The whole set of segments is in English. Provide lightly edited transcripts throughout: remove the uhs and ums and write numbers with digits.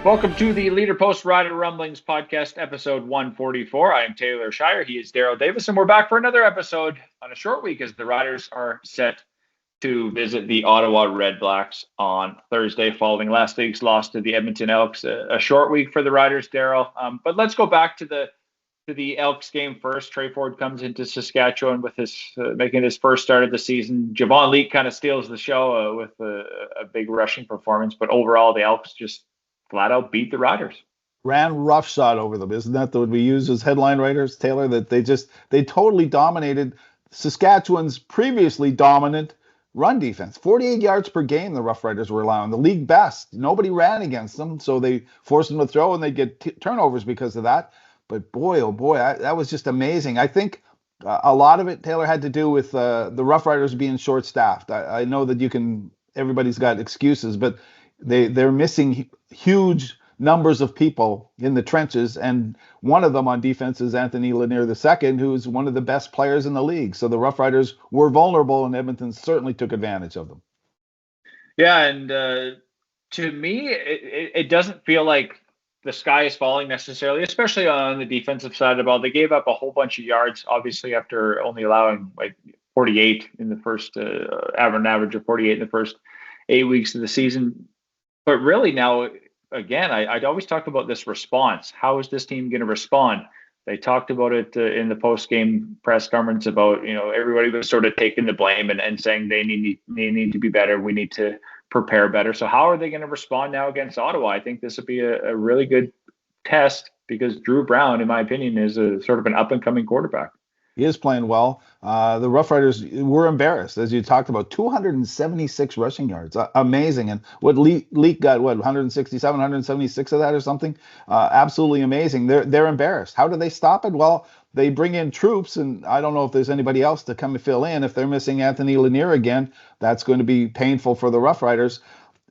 Welcome to the Leader Post Rider Rumblings podcast, episode 144. I am Taylor Shire. He is Darrell Davis, and we're back for another episode on a short week as the Riders are set to visit the Ottawa Redblacks on Thursday following last week's loss to the Edmonton Elks. A short week for the Riders, Darrell. But let's go back to the Elks game first. Trey Ford comes into Saskatchewan with his making his first start of the season. Javon Leake kind of steals the show with a big rushing performance, but overall the Elks just flat out beat the Riders. Ran roughshod over them. Isn't that what we use as headline writers, Taylor? That they totally dominated Saskatchewan's previously dominant run defense. 48 yards per game the Roughriders were allowing, the league best. Nobody ran against them, so they forced them to throw, and they get turnovers because of that. But boy, oh boy, that was just amazing. I think a lot of it, Taylor, had to do with the Roughriders being short-staffed. I know that everybody's got excuses, but they're missing huge numbers of people in the trenches, and one of them on defense is Anthony Lanier II, who's one of the best players in the league. So the Roughriders were vulnerable, and Edmonton certainly took advantage of them. Yeah, and to me, it doesn't feel like the sky is falling necessarily, especially on the defensive side of the ball. They gave up a whole bunch of yards, obviously, after only allowing like 48 in the first, average of 48 in the first 8 weeks of the season. But really now, again, I'd always talk about this response. How is this team going to respond? They talked about it in the post-game press conference about, everybody was sort of taking the blame and saying they need to be better. We need to prepare better. So how are they going to respond now against Ottawa? I think this would be a really good test because Drew Brown, in my opinion, is a sort of an up-and-coming quarterback. He is playing well. The Roughriders were embarrassed, as you talked about. 276 rushing yards, amazing. And what Leak got, 167, 176 of that or something? Absolutely amazing. They're embarrassed. How do they stop it? Well, they bring in troops, and I don't know if there's anybody else to come and fill in. If they're missing Anthony Lanier again, that's going to be painful for the Roughriders.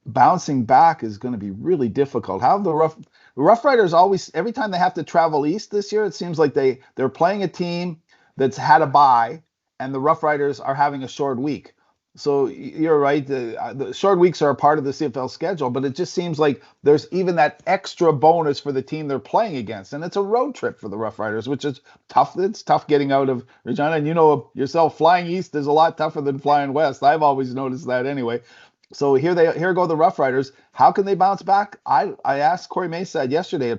Bouncing back is going to be really difficult. How the Roughriders always, every time they have to travel east this year, it seems like they're playing a team that's had a bye, and the Roughriders are having a short week. So you're right. The short weeks are a part of the CFL schedule, but it just seems like there's even that extra bonus for the team they're playing against. And it's a road trip for the Roughriders, which is tough. It's tough getting out of Regina. And you know yourself, flying east is a lot tougher than flying west. I've always noticed that anyway. So here go the Roughriders. How can they bounce back? I asked Corey Maysad yesterday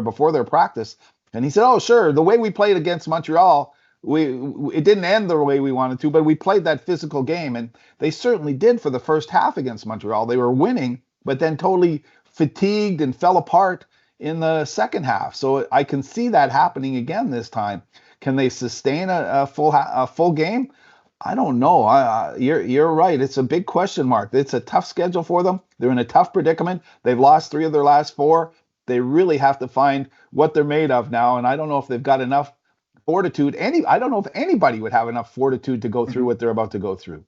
before their practice, and he said, "Oh, sure. The way we played against Montreal, it didn't end the way we wanted to, but we played that physical game, and they certainly did for the first half against Montreal. They were winning, but then totally fatigued and fell apart in the second half. So I can see that happening again this time. Can they sustain a full game? I don't know. You're right. It's a big question mark. It's a tough schedule for them. They're in a tough predicament. They've lost 3 of their last 4. They really have to find what they're made of now, and I don't know if they've got enough fortitude. I don't know if anybody would have enough fortitude to go through what they're about to go through.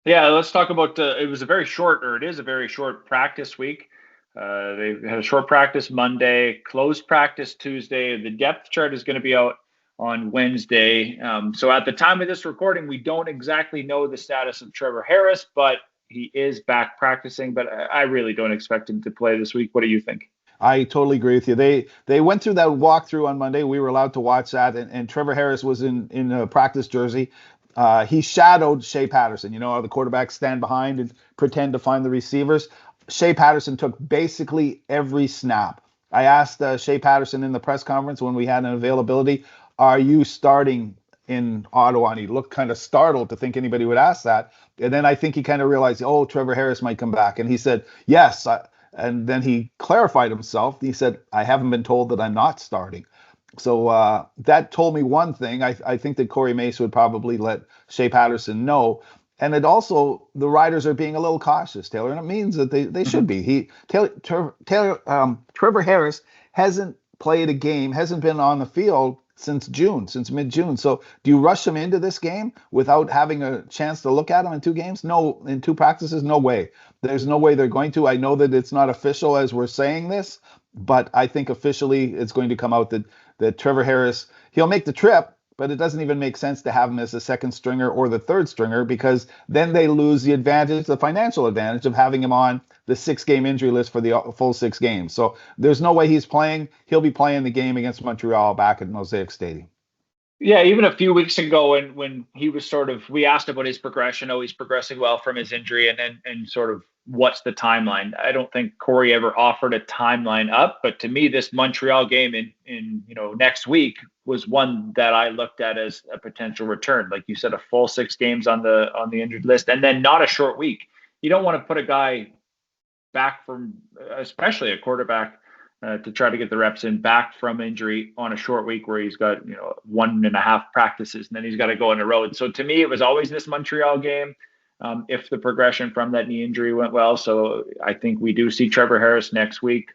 Yeah, let's talk about. It is a very short practice week. They had a short practice Monday, closed practice Tuesday. The depth chart is going to be out on Wednesday. So at the time of this recording, we don't exactly know the status of Trevor Harris, but he is back practicing. But I really don't expect him to play this week. What do you think? I totally agree with you. They went through that walkthrough on Monday. We were allowed to watch that, and Trevor Harris was in a practice jersey. He shadowed Shea Patterson. You know how the quarterbacks stand behind and pretend to find the receivers. Shea Patterson took basically every snap. I asked Shea Patterson in the press conference when we had an availability, "Are you starting in Ottawa?" And he looked kind of startled to think anybody would ask that. And then I think he kind of realized, oh, Trevor Harris might come back. And he said, yes. And then he clarified himself. He said, "I haven't been told that I'm not starting." So that told me one thing. I think that Corey Mace would probably let Shea Patterson know. And it also, the Riders are being a little cautious, Taylor, and it means that they should be. Trevor Harris hasn't played a game, hasn't been on the field since mid-June. So do you rush him into this game without having a chance to look at him in 2 games? No, in 2 practices, no way. There's no way they're going to. I know that it's not official as we're saying this, but I think officially it's going to come out that Trevor Harris, he'll make the trip, but it doesn't even make sense to have him as the second stringer or the third stringer, because then they lose the financial advantage of having him on the 6-game injury list for the full 6 games. So there's no way he's playing. He'll be playing the game against Montreal back at Mosaic Stadium. Yeah, even a few weeks ago when he was we asked about his progression. Oh, he's progressing well from his injury, and sort of what's the timeline. I don't think Corey ever offered a timeline up, but to me, this Montreal game in next week was one that I looked at as a potential return. Like you said, a full 6 games on the injured list, and then not a short week. You don't want to put a guy back from, especially a quarterback, to try to get the reps in back from injury on a short week where he's got 1.5 practices and then he's got to go on the road. So to me, it was always this Montreal game. If the progression from that knee injury went well, so I think we do see Trevor Harris next week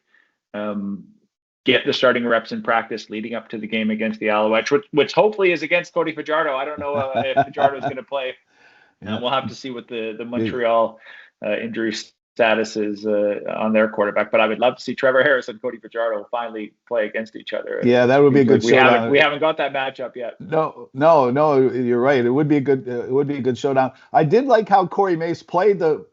get the starting reps in practice leading up to the game against the Alouettes, which hopefully is against Cody Fajardo. I don't know if Fajardo is going to play. Yeah. We'll have to see what the Montreal injury status is on their quarterback, but I would love to see Trevor Harris and Cody Fajardo finally play against each other. Yeah, that would be a good showdown. We haven't got that matchup yet. No, you're right. It would be a good showdown. I did like how Corey Mace played the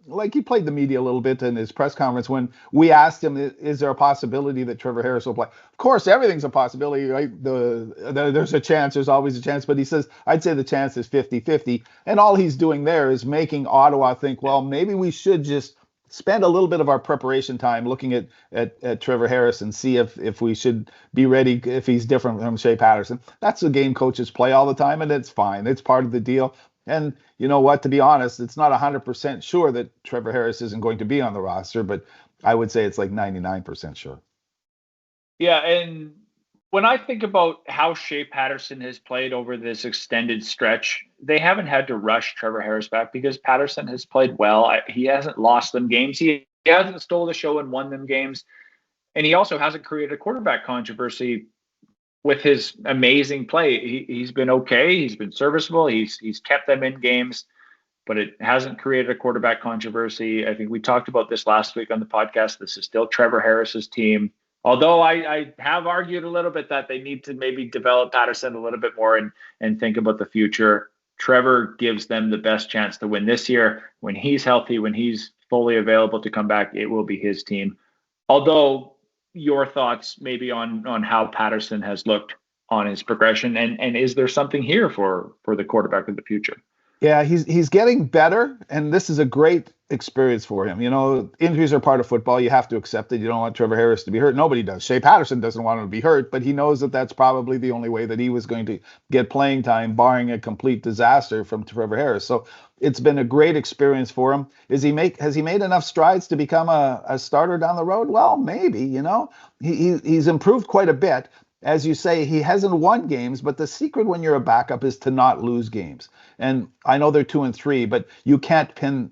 media a little bit in his press conference when we asked him, is there a possibility that Trevor Harris will play? Of course, everything's a possibility, right? There's a chance, there's always a chance, but he says, I'd say the chance is 50-50. And all he's doing there is making Ottawa think, well, maybe we should just spend a little bit of our preparation time looking at Trevor Harris and see if we should be ready if he's different from Shea Patterson. That's the game coaches play all the time, and it's fine. It's part of the deal. And you know what? To be honest, it's not 100% sure that Trevor Harris isn't going to be on the roster, but I would say it's like 99% sure. Yeah, and when I think about how Shea Patterson has played over this extended stretch, they haven't had to rush Trevor Harris back because Patterson has played well. He hasn't lost them games. He hasn't stole the show and won them games. And he also hasn't created a quarterback controversy with his amazing play. He's been okay. He's been serviceable. He's kept them in games, but it hasn't created a quarterback controversy. I think we talked about this last week on the podcast. This is still Trevor Harris's team. Although I have argued a little bit that they need to maybe develop Patterson a little bit more and think about the future. Trevor gives them the best chance to win this year. When he's healthy, when he's fully available to come back, it will be his team. Although your thoughts maybe on how Patterson has looked on his progression, and is there something here for the quarterback of the future? Yeah, he's getting better, and this is a great experience for him. Injuries are part of football. You have to accept it. You don't want Trevor Harris to be hurt. Nobody does. Shea Patterson doesn't want him to be hurt, but he knows that that's probably the only way that he was going to get playing time, barring a complete disaster from Trevor Harris. So it's been a great experience for him. Has he made enough strides to become a starter down the road? Well, maybe. He's improved quite a bit. As you say, he hasn't won games, but the secret when you're a backup is to not lose games. And I know they're 2-3, but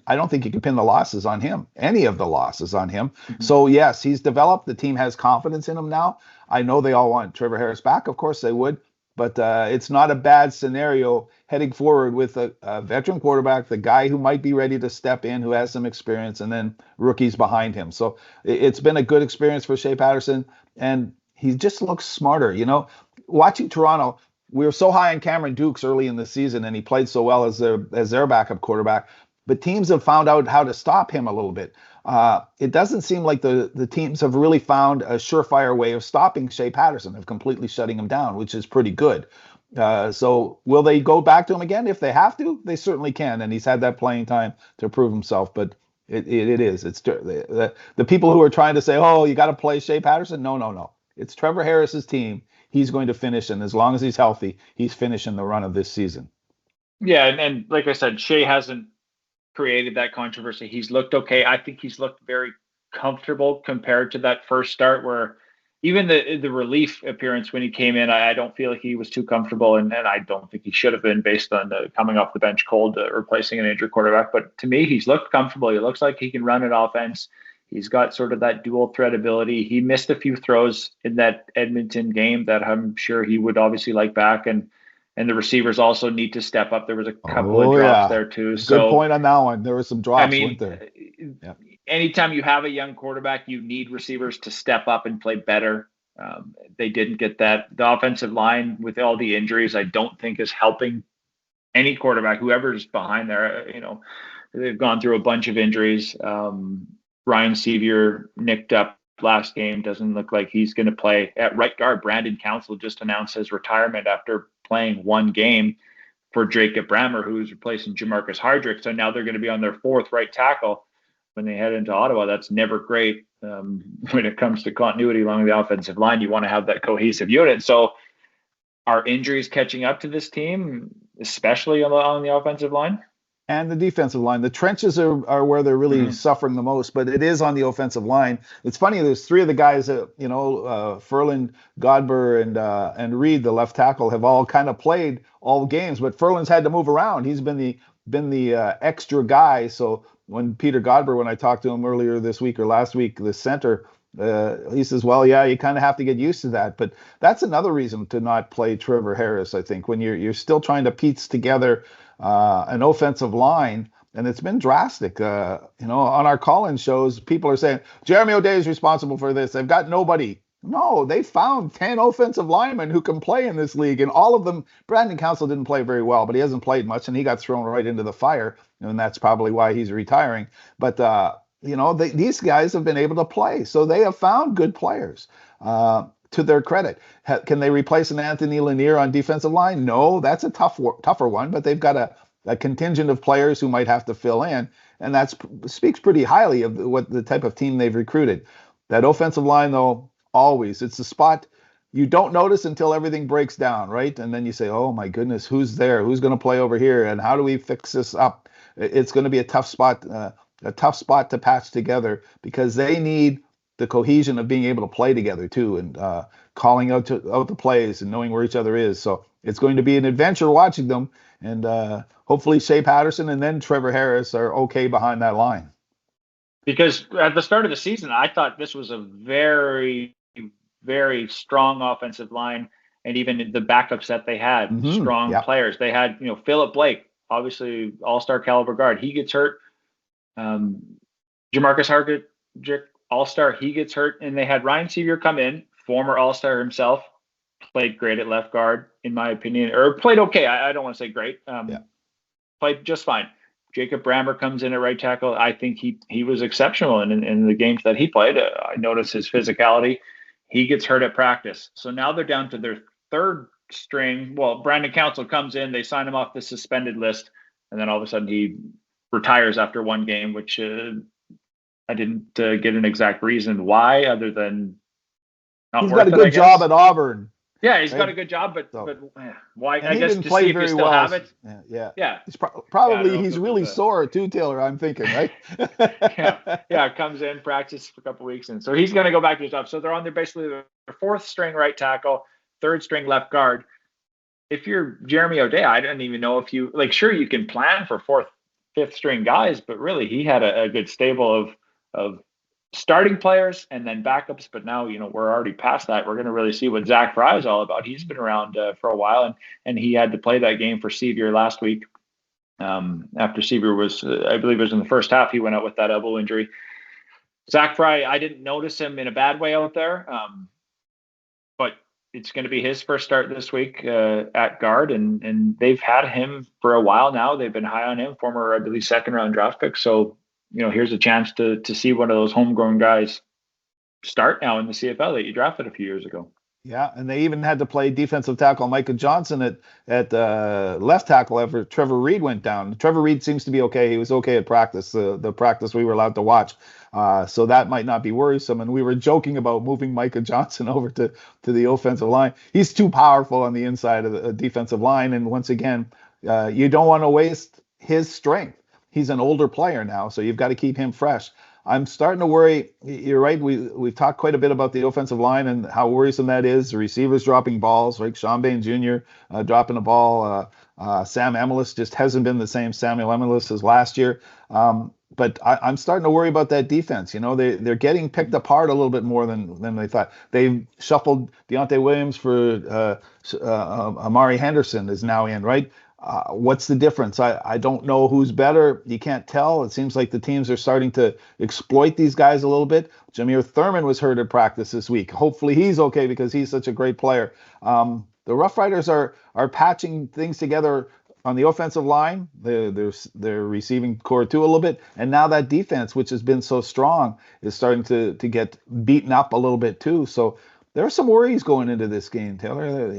I don't think you can pin the losses on him, any of the losses on him. Mm-hmm. So yes, he's developed. The team has confidence in him now. I know they all want Trevor Harris back. Of course they would, but it's not a bad scenario heading forward with a veteran quarterback, the guy who might be ready to step in, who has some experience, and then rookies behind him. So it's been a good experience for Shea Patterson, and he just looks smarter. Watching Toronto, we were so high on Cameron Dukes early in the season, and he played so well as their backup quarterback. But teams have found out how to stop him a little bit. It doesn't seem like the teams have really found a surefire way of stopping Shea Patterson, of completely shutting him down, which is pretty good. So will they go back to him again? If they have to, they certainly can. And he's had that playing time to prove himself. But it is. It's the people who are trying to say, oh, you got to play Shea Patterson. No. It's Trevor Harris's team. He's going to finish, and as long as he's healthy, he's finishing the run of this season. Yeah, and like I said, Shea hasn't created that controversy. He's looked okay. I think he's looked very comfortable compared to that first start where even the relief appearance when he came in, I don't feel like he was too comfortable, and I don't think he should have been based on coming off the bench cold, replacing an injured quarterback. But to me, he's looked comfortable. He looks like he can run an offense. He's got sort of that dual threat ability. He missed a few throws in that Edmonton game that I'm sure he would obviously like back. And the receivers also need to step up. There was a couple of drops there too. Good point on that one. There were some drops, weren't there? Yeah. Anytime you have a young quarterback, you need receivers to step up and play better. They didn't get that. The offensive line, with all the injuries, I don't think is helping any quarterback, whoever's behind there. They've gone through a bunch of injuries. Ryan Sevier nicked up last game. Doesn't look like he's going to play. At right guard, Brandon Council just announced his retirement after playing one game for Jacob Brammer, who's replacing Jamarcus Hardrick. So now they're going to be on their fourth right tackle when they head into Ottawa. That's never great when it comes to continuity along the offensive line. You want to have that cohesive unit. So are injuries catching up to this team, especially on the offensive line? And the defensive line. The trenches are where they're really suffering the most, but it is on the offensive line. It's funny, there's three of the guys that, Ferland, Godber, and Reed, the left tackle, have all kind of played all games, but Ferland's had to move around. He's been the extra guy. So when Peter Godber, when I talked to him earlier this week or last week, the center, he says, well, yeah, you kind of have to get used to that. But that's another reason to not play Trevor Harris, I think, when you're still trying to piece together an offensive line, and it's been drastic. On our call-in shows, people are saying Jeremy O'Day is responsible for this. They've got nobody. No, they found 10 offensive linemen who can play in this league, and all of them. Brandon Council didn't play very well, but he hasn't played much, and he got thrown right into the fire, and that's probably why he's retiring. But these guys have been able to play, so they have found good players. To their credit, can they replace an Anthony Lanier on defensive line? No, that's a tougher one, but they've got a contingent of players who might have to fill in, and that speaks pretty highly of what the type of team they've recruited. That offensive line, though, always, it's a spot you don't notice until everything breaks down, right? And then you say, oh my goodness, who's there? Who's going to play over here? And how do we fix this up? It's going to be a tough spot to patch together, because they need the cohesion of being able to play together too, and calling out the plays and knowing where each other is. So it's going to be an adventure watching them, and hopefully Shea Patterson and then Trevor Harris are okay behind that line. Because at the start of the season, I thought this was a very, very strong offensive line, and even the backups that they had, strong players. They had, Philip Blake, obviously all-star caliber guard. He gets hurt. Jamarcus Hardrick, all-star, he gets hurt, and they had Ryan Sevier come in, former all-star himself, played great at left guard, in my opinion, or played okay. I don't want to say great. Played just fine. Jacob Brammer comes in at right tackle. I think he was exceptional in the games that he played. I noticed his physicality. He gets hurt at practice. So now they're down to their third string. Well, Brandon Council comes in, they sign him off the suspended list, and then all of a sudden he retires after one game, which I didn't get an exact reason why, other than not he's got a good job at Auburn. Yeah, he's got a good job, but why? I guess to see if you still have it. Yeah. He's really sore too, Taylor. I'm thinking, right? Comes in, practices for a couple of weeks, and so he's going to go back to his job. So they're on basically their fourth string right tackle, third string left guard. If you're Jeremy O'Day, I don't even know if you sure you can plan for fourth, fifth string guys, but really he had a good stable of starting players and then backups. But now, we're already past that. We're going to really see what Zach Fry is all about. He's been around for a while, and he had to play that game for Sevier last week. After Sevier was, I believe it was in the first half, he went out with that elbow injury. Zach Fry, I didn't notice him in a bad way out there, but it's going to be his first start this week at guard, and they've had him for a while now. They've been high on him, former, I believe, second-round draft pick. So, here's a chance to see one of those homegrown guys start now in the CFL that you drafted a few years ago. Yeah, and they even had to play defensive tackle Micah Johnson at left tackle after Trevor Reed went down. Trevor Reed seems to be okay. He was okay at practice, the practice we were allowed to watch. So that might not be worrisome. And we were joking about moving Micah Johnson over to the offensive line. He's too powerful on the inside of the defensive line. And once again, you don't want to waste his strength. He's an older player now, so you've got to keep him fresh. I'm starting to worry. You're right. We've talked quite a bit about the offensive line and how worrisome that is. The receivers dropping balls, right? Sean Bain Jr. Dropping a ball. Sam Emelis just hasn't been the same Samuel Emelis as last year. But I'm starting to worry about that defense. They're getting picked apart a little bit more than they thought. They shuffled Deontay Williams for Amari Henderson is now in, right? What's the difference? I don't know who's better. You can't tell. It seems like the teams are starting to exploit these guys a little bit. Jameer Thurman was hurt at practice this week. Hopefully he's okay because he's such a great player. The Roughriders are patching things together on the offensive line, they're receiving core too a little bit, and now that defense, which has been so strong, is starting to get beaten up a little bit too. So there are some worries going into this game, Taylor.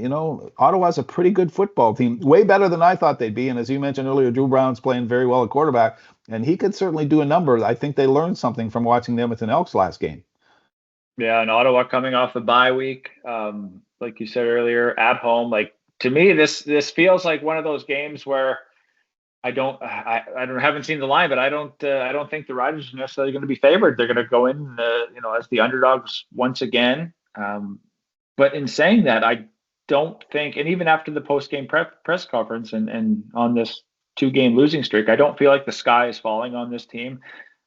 Ottawa's a pretty good football team, way better than I thought they'd be. And as you mentioned earlier, Drew Brown's playing very well at quarterback, and he could certainly do a number. I think they learned something from watching the Edmonton Elks last game. Yeah, and Ottawa coming off a bye week, like you said earlier, at home. Like to me, this feels like one of those games where I haven't seen the line, but I don't think the Riders are necessarily going to be favored. They're going to go in, as the underdogs once again. But in saying that, I don't think, and even after the post-game press conference and on this 2-game losing streak, I don't feel like the sky is falling on this team.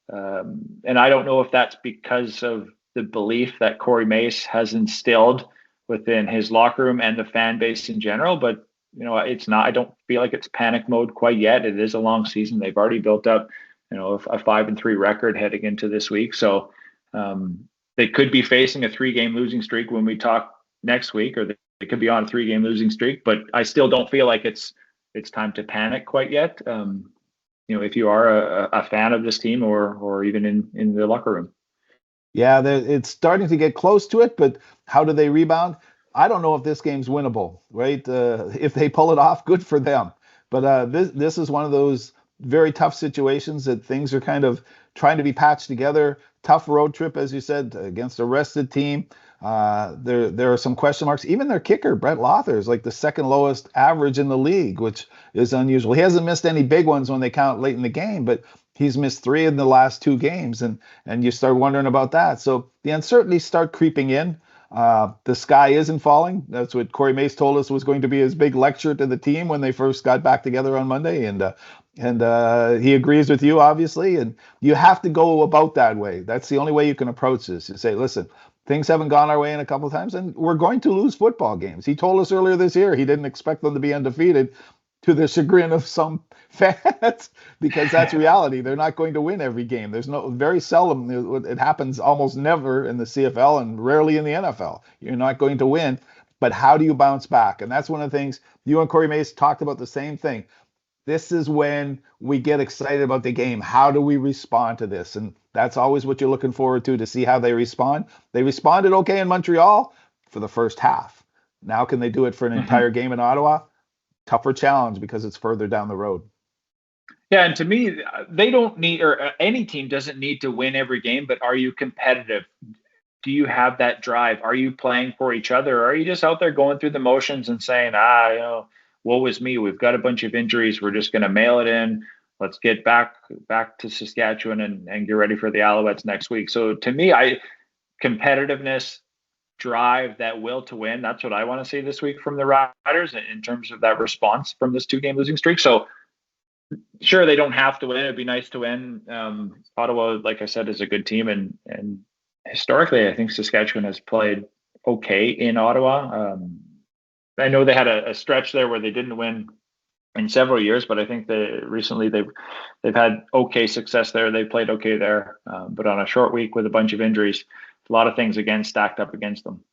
And I don't know if that's because of the belief that Corey Mace has instilled within his locker room and the fan base in general, but it's not. I don't feel like it's panic mode quite yet. It is a long season. They've already built up, a 5-3 record heading into this week. So they could be facing a 3-game losing streak when we talk next week, or they could be on a 3-game losing streak. But I still don't feel like it's time to panic quite yet. If you are a fan of this team or even in the locker room. Yeah, it's starting to get close to it, but how do they rebound? I don't know if this game's winnable, right? If they pull it off, good for them. But this is one of those very tough situations that things are kind of trying to be patched together. Tough road trip, as you said, against a rested team. There are some question marks. Even their kicker, Brett Lother, is like the second lowest average in the league, which is unusual. He hasn't missed any big ones when they count late in the game, but he's missed 3 in the last 2 games, and you start wondering about that. So the uncertainties start creeping in. The sky isn't falling. That's what Corey Mace told us was going to be his big lecture to the team when they first got back together on Monday, and he agrees with you, obviously. And you have to go about that way. That's the only way you can approach this. You say, listen, things haven't gone our way in a couple of times, and we're going to lose football games. He told us earlier this year he didn't expect them to be undefeated, to the chagrin of some fans, because that's reality. They're not going to win every game. Very seldom, it happens almost never in the CFL and rarely in the NFL. You're not going to win, but how do you bounce back? And that's one of the things you and Corey Mace talked about, the same thing. This is when we get excited about the game. How do we respond to this? And that's always what you're looking forward to see how they respond. They responded okay in Montreal for the first half. Now can they do it for an entire game in Ottawa? Tougher challenge because it's further down the road. Yeah, and to me, they don't need, or any team doesn't need to win every game, but are you competitive? Do you have that drive? Are you playing for each other? Or are you just out there going through the motions and saying, woe is me. We've got a bunch of injuries. We're just going to mail it in. Let's get back to Saskatchewan and get ready for the Alouettes next week. So to me, competitiveness, drive, that will to win, that's what I want to see this week from the Riders in terms of that response from this 2-game losing streak. So sure, they don't have to win. It'd be nice to win. Ottawa, like I said, is a good team, and historically, I think Saskatchewan has played okay in Ottawa. I know they had a stretch there where they didn't win in several years, but I think recently they've had okay success there. They played okay there, but on a short week with a bunch of injuries, a lot of things again stacked up against them.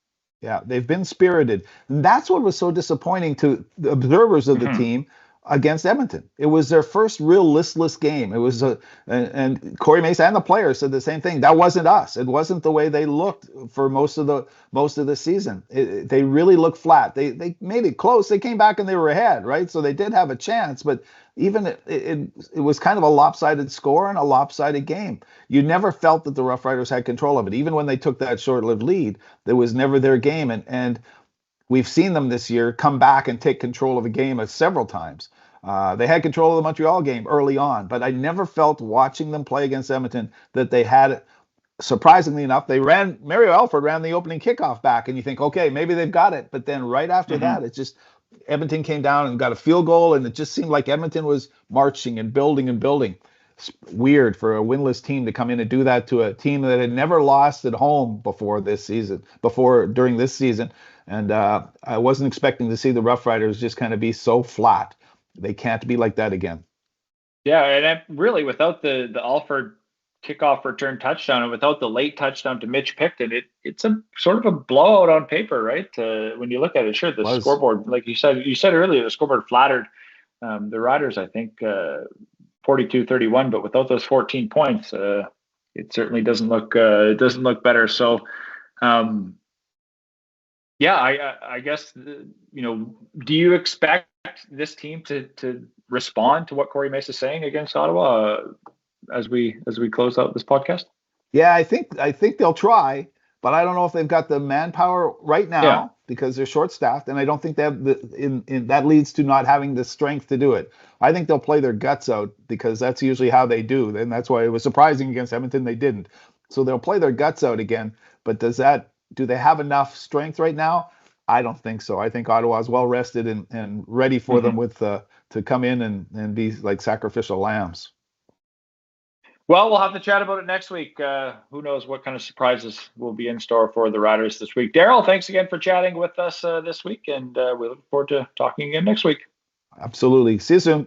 Yeah, they've been spirited. And that's what was so disappointing to the observers of the team against Edmonton. It was their first real listless game. It was and Corey Mace and the players said the same thing. That wasn't us. It wasn't the way they looked for most of the season. They really looked flat. They made it close. They came back and they were ahead, right? So they did have a chance, but even it was kind of a lopsided score and a lopsided game. You never felt that the Rough Riders had control of it. Even when they took that short-lived lead, there was never their game. And we've seen them this year come back and take control of a game several times. They had control of the Montreal game early on, but I never felt watching them play against Edmonton that they had, surprisingly enough, Mario Alford ran the opening kickoff back, and you think, okay, maybe they've got it. But then right after that, it just, Edmonton came down and got a field goal, and it just seemed like Edmonton was marching and building and building. It's weird for a winless team to come in and do that to a team that had never lost at home during this season. And I wasn't expecting to see the Rough Riders just kind of be so flat. They can't be like that again. Yeah, and really, without the Alford kickoff return touchdown and without the late touchdown to Mitch Picton, it's a sort of a blowout on paper, right? When you look at it, sure, the scoreboard, like you said earlier, the scoreboard flattered the Riders, I think, 42-31, but without those 14 points, it certainly doesn't look better. So, yeah, I guess, do you expect this team to respond to what Corey Mace is saying against Ottawa as we close out this podcast? Yeah, I think they'll try, but I don't know if they've got the manpower right now because they're short-staffed, and I don't think they have that leads to not having the strength to do it. I think they'll play their guts out because that's usually how they do, and that's why it was surprising against Edmonton they didn't. So they'll play their guts out again, but do they have enough strength right now? I don't think so. I think Ottawa's well rested and ready for them to come in and be like sacrificial lambs. Well, we'll have to chat about it next week. Who knows what kind of surprises will be in store for the Riders this week. Darrell, thanks again for chatting with us this week, and we look forward to talking again next week. Absolutely. See you soon.